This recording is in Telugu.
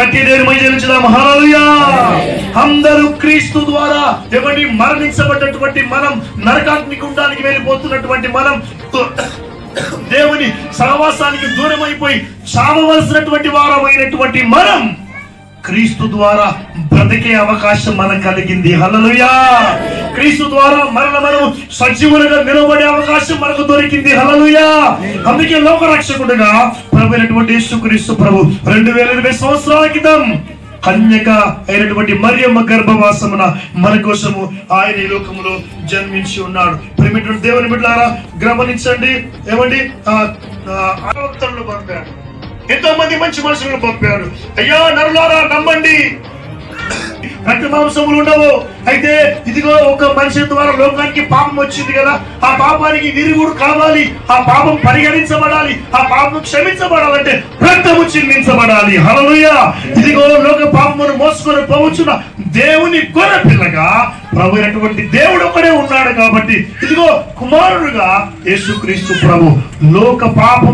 గట్టి దేవుని మహిమ. హల్లెలూయా. అందరూ క్రీస్తు ద్వారా ఎవరి మరణించబడ్డటువంటి మనం, నరకాగ్ని గుండానికి వెళ్ళిపోతున్నటువంటి మనం, దేవుని సహవాసానికి దూరం అయిపోయి చావవలసినటువంటి వారమైనటువంటి మనం క్రీస్తు ద్వారా బ్రతికే అవకాశం మనకు కలిగింది. హల్లెలూయా. క్రీస్తు ద్వారా మనం సజీవులుగా నిలబడే అవకాశం మనకు దొరికింది. హల్లెలూయా. అందుకే లోక రక్షకుడుగా ప్రభు అయినటువంటి యేసుక్రీస్తు ప్రభు 2020 సంవత్సరాల క్రితం కన్యక అయినటువంటి మరియమ్మ గర్భవాసమున మన కోసము ఆయన ఈ లోకములో జన్మించి ఉన్నాడు. ప్రియమైనటువంటి దేవుని బిడ్డలారా గమనించండి. ఏమండి, ప్రవక్తలను పంపాడు, ఎంతో మంది మంచి మనుషులను పంపాడు. అయ్యా నరులారా నమ్మండి, రక్త మాంసములు ఉండవు. అయితే ఇదిగో ఒక మనిషి ద్వారా లోకానికి పాపం వచ్చింది కదా, ఆ పాపానికి విరుగుడు కావాలి, ఆ పాపం పరిగణించబడాలి, ఆ పాపం క్షమించబడాలంటే రక్తము చిందించబడాలి. హల్లెలూయా. ఇదిగో లోక పాపమును మోసుకొని పోవచ్చున్న దేవుని గొర్రె పిల్లగా ప్రభు అయినటువంటి దేవుడు ఒకడే ఉన్నాడు. కాబట్టి ఇదిగో కుమారుడుగా యేసుక్రీస్తు ప్రభు లోక పాపం